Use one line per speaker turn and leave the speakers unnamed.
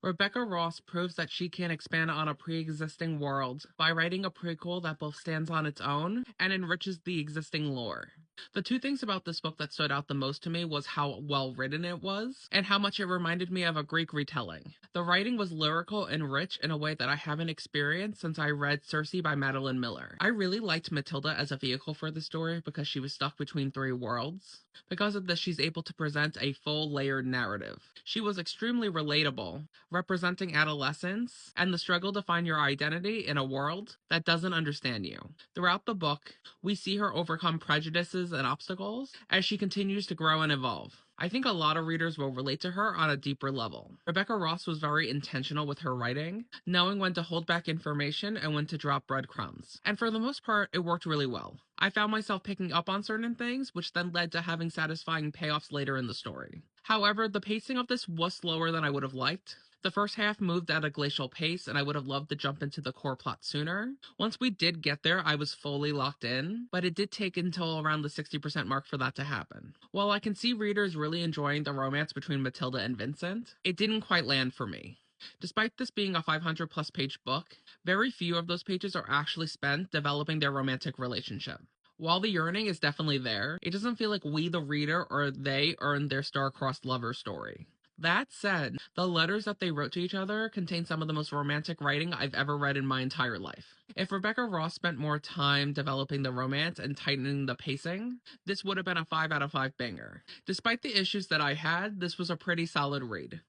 Rebecca Ross proves that she can expand on a pre-existing world by writing a prequel that both stands on its own and enriches the existing lore. The two things about this book that stood out the most to me was how well written it was and how much it reminded me of a Greek retelling. The writing was lyrical and rich in a way that I haven't experienced since I read Circe by Madeline Miller. I really liked Matilda as a vehicle for the story because she was stuck between three worlds. Because of this, she's able to present a full layered narrative. She was extremely relatable, representing adolescence and the struggle to find your identity in a world that doesn't understand you. Throughout the book, we see her overcome prejudices and obstacles as she continues to grow and evolve. I think a lot of readers will relate to her on a deeper level. Rebecca Ross was very intentional with her writing, knowing when to hold back information and when to drop breadcrumbs. And for the most part, it worked really well. I found myself picking up on certain things, which then led to having satisfying payoffs later in the story. However, the pacing of this was slower than I would have liked. The first half moved at a glacial pace, and I would have loved to jump into the core plot sooner. Once we did get there, I was fully locked in, but it did take until around the 60% mark for that to happen. While I can see readers really enjoying the romance between Matilda and Vincent, it didn't quite land for me. Despite this being a 500 plus page book, very few of those pages are actually spent developing their romantic relationship. While the yearning is definitely there, it doesn't feel like we, the reader, or they earned their star-crossed lover story. That said, the letters that they wrote to each other contain some of the most romantic writing I've ever read in my entire life. If Rebecca Ross spent more time developing the romance and tightening the pacing, this would have been a 5 out of 5 banger. Despite the issues that I had, this was a pretty solid read.